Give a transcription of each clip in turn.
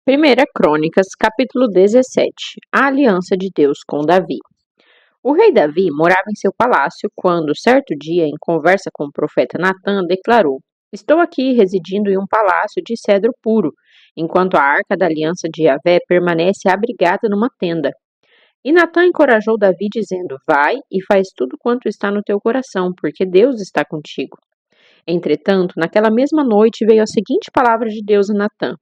Primeira Crônicas, capítulo 17. A aliança de Deus com Davi. O rei Davi morava em seu palácio quando, certo dia, em conversa com o profeta Natã, declarou: Estou aqui residindo em um palácio de cedro puro, enquanto a arca da aliança de Yahvé permanece abrigada numa tenda. E Natã encorajou Davi, dizendo: Vai e faz tudo quanto está no teu coração, porque Deus está contigo. Entretanto, naquela mesma noite veio a seguinte palavra de Deus a Natã: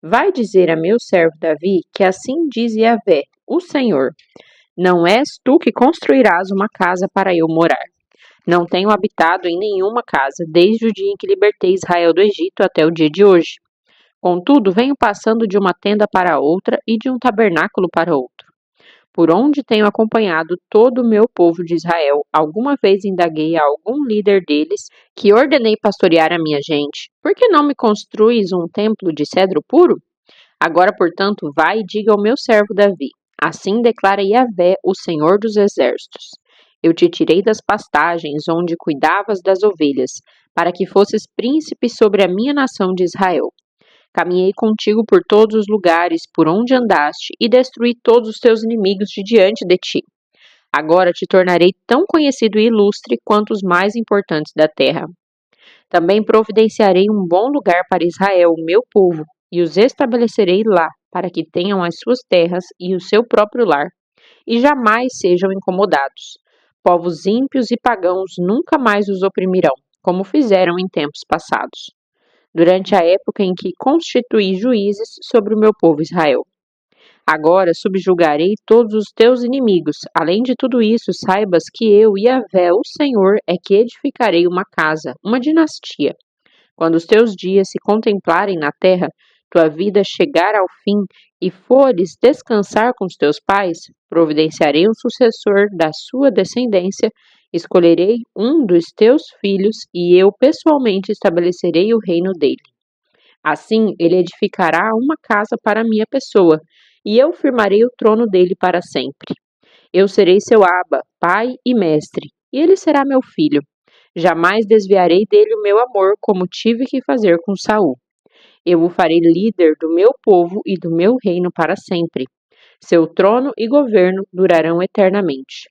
Vai dizer a meu servo Davi que assim diz Yahvé, o Senhor: Não és tu que construirás uma casa para eu morar. Não tenho habitado em nenhuma casa, desde o dia em que libertei Israel do Egito até o dia de hoje. Contudo, venho passando de uma tenda para outra e de um tabernáculo para outro. Por onde tenho acompanhado todo o meu povo de Israel, alguma vez indaguei a algum líder deles que ordenei pastorear a minha gente: Por que não me construís um templo de cedro puro? Agora, portanto, vai e diga ao meu servo Davi: Assim declara Yahvé, o Senhor dos Exércitos: Eu te tirei das pastagens onde cuidavas das ovelhas, para que fosses príncipe sobre a minha nação de Israel. Caminhei contigo por todos os lugares por onde andaste e destruí todos os teus inimigos de diante de ti. Agora te tornarei tão conhecido e ilustre quanto os mais importantes da terra. Também providenciarei um bom lugar para Israel, o meu povo, e os estabelecerei lá, para que tenham as suas terras e o seu próprio lar, e jamais sejam incomodados. Povos ímpios e pagãos nunca mais os oprimirão, como fizeram em tempos passados, durante a época em que constituí juízes sobre o meu povo Israel. Agora subjugarei todos os teus inimigos. Além de tudo isso, saibas que eu, Yahvé, o Senhor, é que edificarei uma casa, uma dinastia. Quando os teus dias se contemplarem na terra, tua vida chegar ao fim e fores descansar com os teus pais, providenciarei um sucessor da sua descendência, escolherei um dos teus filhos e eu pessoalmente estabelecerei o reino dele. Assim, ele edificará uma casa para a minha pessoa, e eu firmarei o trono dele para sempre. Eu serei seu Abba, pai e mestre, e ele será meu filho. Jamais desviarei dele o meu amor, como tive que fazer com Saul. Eu o farei líder do meu povo e do meu reino para sempre. Seu trono e governo durarão eternamente.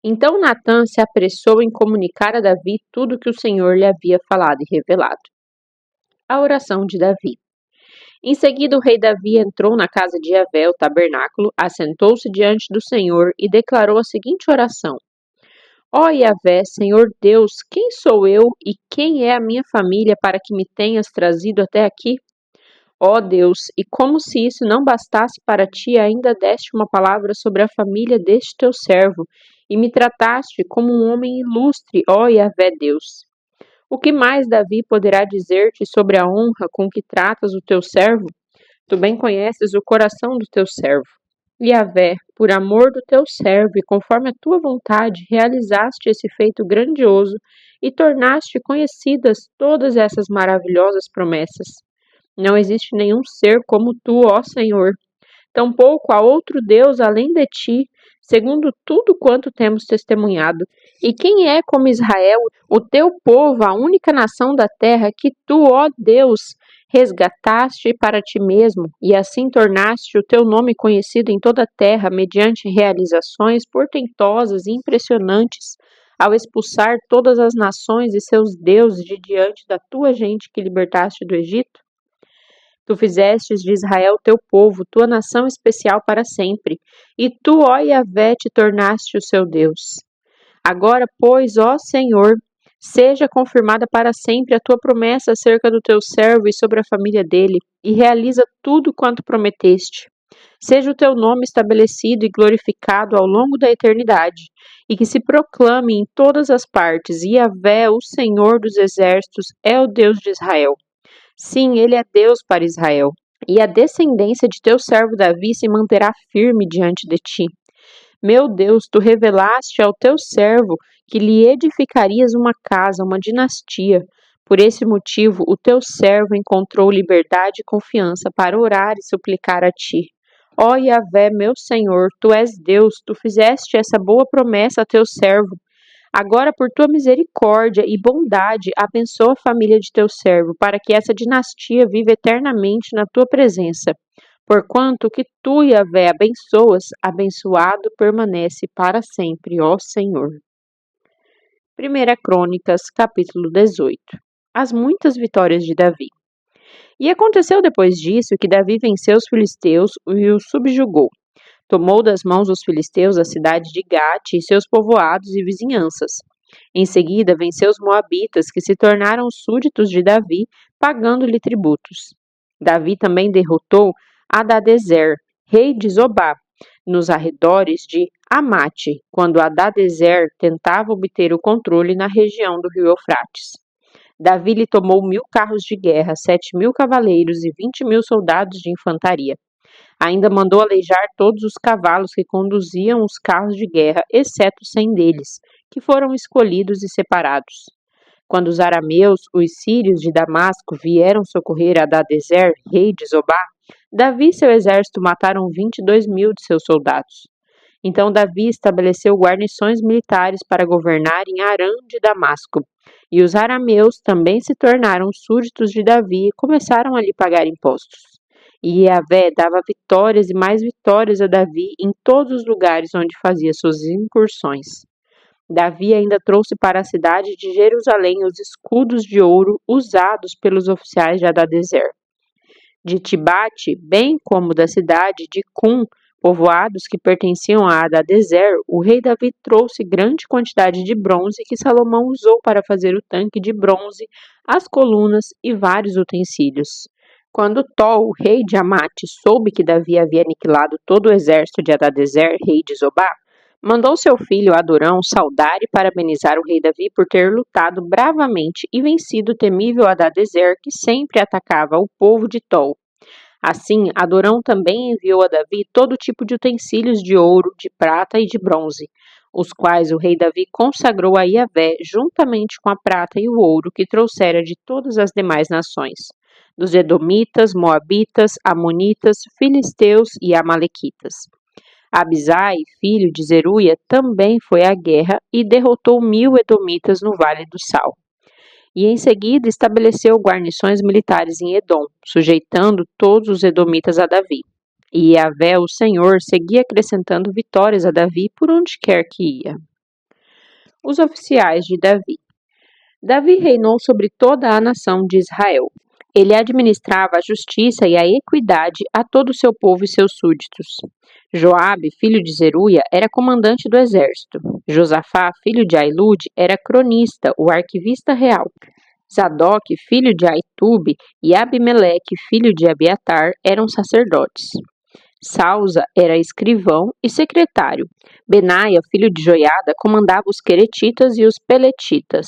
Então Natã se apressou em comunicar a Davi tudo o que o Senhor lhe havia falado e revelado. A oração de Davi. Em seguida, o rei Davi entrou na casa de Yahvé, o tabernáculo, assentou-se diante do Senhor e declarou a seguinte oração: Ó Yahvé, Senhor Deus, quem sou eu e quem é a minha família para que me tenhas trazido até aqui? Ó Deus, e como se isso não bastasse para ti, ainda deste uma palavra sobre a família deste teu servo, e me trataste como um homem ilustre, ó Yahvé Deus. O que mais Davi poderá dizer-te sobre a honra com que tratas o teu servo? Tu bem conheces o coração do teu servo. Yahvé, por amor do teu servo e conforme a tua vontade, realizaste esse feito grandioso e tornaste conhecidas todas essas maravilhosas promessas. Não existe nenhum ser como tu, ó Senhor. Tampouco há outro Deus além de ti, segundo tudo quanto temos testemunhado. E quem é como Israel, o teu povo, a única nação da terra que tu, ó Deus, resgataste para ti mesmo, e assim tornaste o teu nome conhecido em toda a terra, mediante realizações portentosas e impressionantes, ao expulsar todas as nações e seus deuses de diante da tua gente que libertaste do Egito? Tu fizestes de Israel teu povo, tua nação especial para sempre, e tu, ó Yahvé, te tornaste o seu Deus. Agora, pois, ó Senhor, seja confirmada para sempre a tua promessa acerca do teu servo e sobre a família dele, e realiza tudo quanto prometeste. Seja o teu nome estabelecido e glorificado ao longo da eternidade, e que se proclame em todas as partes: Yahvé, o Senhor dos exércitos, é o Deus de Israel. Sim, ele é Deus para Israel, e a descendência de teu servo Davi se manterá firme diante de ti. Meu Deus, tu revelaste ao teu servo que lhe edificarias uma casa, uma dinastia. Por esse motivo, o teu servo encontrou liberdade e confiança para orar e suplicar a ti. Ó Yahvé, meu Senhor, tu és Deus, tu fizeste essa boa promessa a teu servo. Agora, por tua misericórdia e bondade, abençoa a família de teu servo, para que essa dinastia viva eternamente na tua presença. Porquanto que tu, Yahvé, abençoas, abençoado permanece para sempre, ó Senhor. 1 Crônicas, capítulo 18. As muitas vitórias de Davi. E aconteceu depois disso que Davi venceu os filisteus e os subjugou. Tomou das mãos dos filisteus a cidade de Gate e seus povoados e vizinhanças. Em seguida, venceu os moabitas, que se tornaram súditos de Davi, pagando-lhe tributos. Davi também derrotou Hadadezer, rei de Zobá, nos arredores de Amate, quando Hadadezer tentava obter o controle na região do rio Eufrates. Davi lhe tomou 1.000 carros de guerra, 7.000 cavaleiros e 20.000 soldados de infantaria. Ainda mandou aleijar todos os cavalos que conduziam os carros de guerra, exceto 100 deles, que foram escolhidos e separados. Quando os arameus, os sírios de Damasco, vieram socorrer Hadadezer, rei de Zobá, Davi e seu exército mataram 22.000 de seus soldados. Então Davi estabeleceu guarnições militares para governar em Arã de Damasco, e os arameus também se tornaram súditos de Davi e começaram a lhe pagar impostos. E Yahvé dava vitórias e mais vitórias a Davi em todos os lugares onde fazia suas incursões. Davi ainda trouxe para a cidade de Jerusalém os escudos de ouro usados pelos oficiais de Hadadezer. De Tibate, bem como da cidade de Cum, povoados que pertenciam a Hadadezer, o rei Davi trouxe grande quantidade de bronze que Salomão usou para fazer o tanque de bronze, as colunas e vários utensílios. Quando Tol, rei de Amate, soube que Davi havia aniquilado todo o exército de Hadadezer, rei de Zobá, mandou seu filho Adorão saudar e parabenizar o rei Davi por ter lutado bravamente e vencido o temível Hadadezer, que sempre atacava o povo de Tol. Assim, Adorão também enviou a Davi todo tipo de utensílios de ouro, de prata e de bronze, os quais o rei Davi consagrou a Yahvé juntamente com a prata e o ouro que trouxera de todas as demais nações, dos Edomitas, Moabitas, Amonitas, Filisteus e Amalequitas. Abisai, filho de Zeruia, também foi à guerra e derrotou 1.000 Edomitas no Vale do Sal. E em seguida estabeleceu guarnições militares em Edom, sujeitando todos os edomitas a Davi. E Yahvé, o Senhor, seguia acrescentando vitórias a Davi por onde quer que ia. Os oficiais de Davi. Davi reinou sobre toda a nação de Israel. Ele administrava a justiça e a equidade a todo o seu povo e seus súditos. Joabe, filho de Zeruia, era comandante do exército. Josafá, filho de Ailude, era cronista, o arquivista real. Zadok, filho de Aitube, e Abimeleque, filho de Abiatar, eram sacerdotes. Sausa era escrivão e secretário. Benaia, filho de Joiada, comandava os queretitas e os peletitas.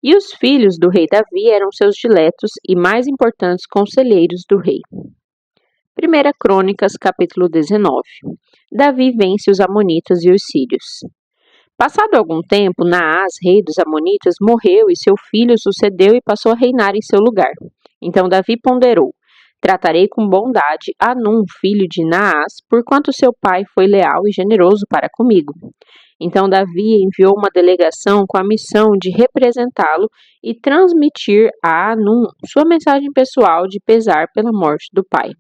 E os filhos do rei Davi eram seus diletos e mais importantes conselheiros do rei. 1 Crônicas, capítulo 19. Davi vence os amonitas e os sírios. Passado algum tempo, Naás, rei dos amonitas, morreu e seu filho sucedeu e passou a reinar em seu lugar. Então Davi ponderou: tratarei com bondade Anum, filho de Naás, porquanto seu pai foi leal e generoso para comigo. Então Davi enviou uma delegação com a missão de representá-lo e transmitir a Anum sua mensagem pessoal de pesar pela morte do pai.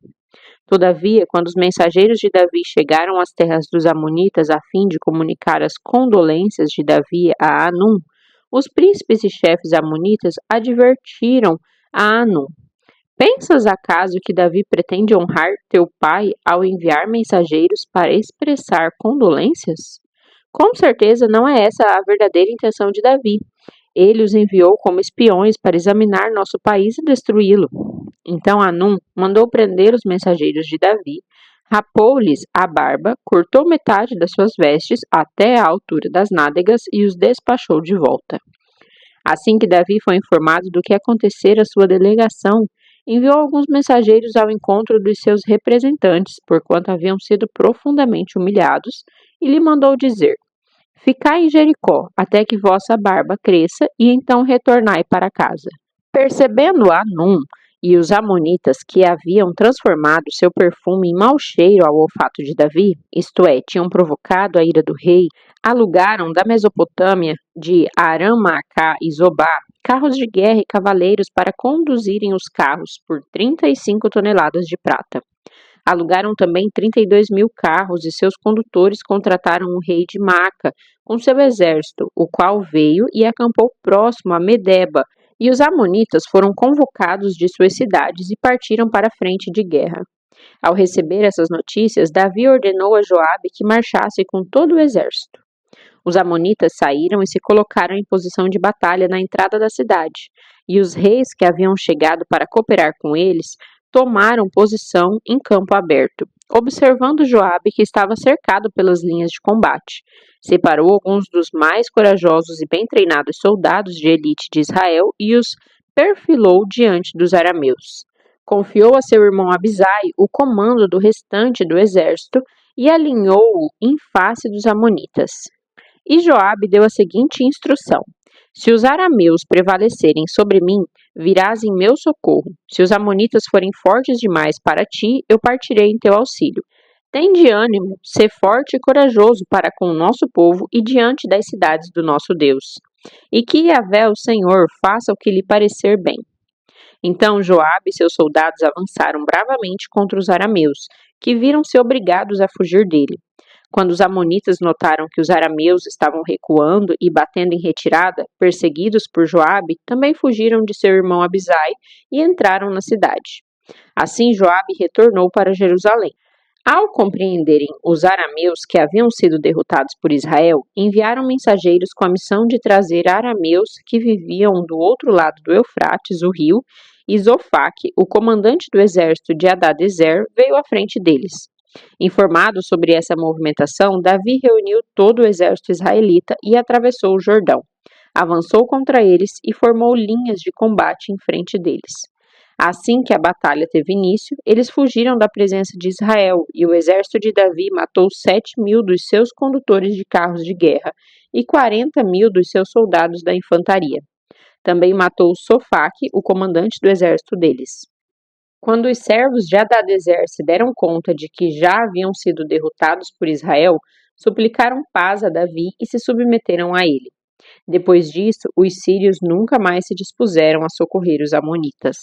Todavia, quando os mensageiros de Davi chegaram às terras dos amonitas a fim de comunicar as condolências de Davi a Anum, os príncipes e chefes amonitas advertiram a Anum: pensas acaso que Davi pretende honrar teu pai ao enviar mensageiros para expressar condolências? Com certeza não é essa a verdadeira intenção de Davi. Ele os enviou como espiões para examinar nosso país e destruí-lo. Então Anum mandou prender os mensageiros de Davi, rapou-lhes a barba, cortou metade das suas vestes até a altura das nádegas e os despachou de volta. Assim que Davi foi informado do que acontecera à sua delegação, enviou alguns mensageiros ao encontro dos seus representantes, porquanto haviam sido profundamente humilhados, e lhe mandou dizer: ficai em Jericó, até que vossa barba cresça, e então retornai para casa. Percebendo Anum e os amonitas que haviam transformado seu perfume em mau cheiro ao olfato de Davi, isto é, tinham provocado a ira do rei, alugaram da Mesopotâmia, de Aram-Maacá e Zobá, carros de guerra e cavaleiros para conduzirem os carros por 35 toneladas de prata. Alugaram também 32.000 carros e seus condutores contrataram o rei de Maca com seu exército, o qual veio e acampou próximo a Medeba, e os amonitas foram convocados de suas cidades e partiram para a frente de guerra. Ao receber essas notícias, Davi ordenou a Joabe que marchasse com todo o exército. Os amonitas saíram e se colocaram em posição de batalha na entrada da cidade, e os reis que haviam chegado para cooperar com eles tomaram posição em campo aberto, observando Joabe, que estava cercado pelas linhas de combate. Separou alguns dos mais corajosos e bem treinados soldados de elite de Israel e os perfilou diante dos arameus. Confiou a seu irmão Abisai o comando do restante do exército e alinhou-o em face dos amonitas. E Joabe deu a seguinte instrução: se os arameus prevalecerem sobre mim, virás em meu socorro. Se os amonitas forem fortes demais para ti, eu partirei em teu auxílio. Tende ânimo, sê forte e corajoso para com o nosso povo e diante das cidades do nosso Deus. E que Yahvé, o Senhor, faça o que lhe parecer bem. Então Joabe e seus soldados avançaram bravamente contra os arameus, que viram-se obrigados a fugir dele. Quando os amonitas notaram que os arameus estavam recuando e batendo em retirada, perseguidos por Joabe, também fugiram de seu irmão Abisai e entraram na cidade. Assim Joabe retornou para Jerusalém. Ao compreenderem os arameus que haviam sido derrotados por Israel, enviaram mensageiros com a missão de trazer arameus que viviam do outro lado do Eufrates, o rio, e Zofaque, o comandante do exército de Hadadezer, veio à frente deles. Informado sobre essa movimentação, Davi reuniu todo o exército israelita e atravessou o Jordão. Avançou contra eles e formou linhas de combate em frente deles. Assim que a batalha teve início, eles fugiram da presença de Israel, e o exército de Davi matou 7.000 dos seus condutores de carros de guerra e 40.000 dos seus soldados da infantaria. Também matou Sofaque, o comandante do exército deles. Quando os servos de Hadadezer se deram conta de que já haviam sido derrotados por Israel, suplicaram paz a Davi e se submeteram a ele. Depois disso, os sírios nunca mais se dispuseram a socorrer os amonitas.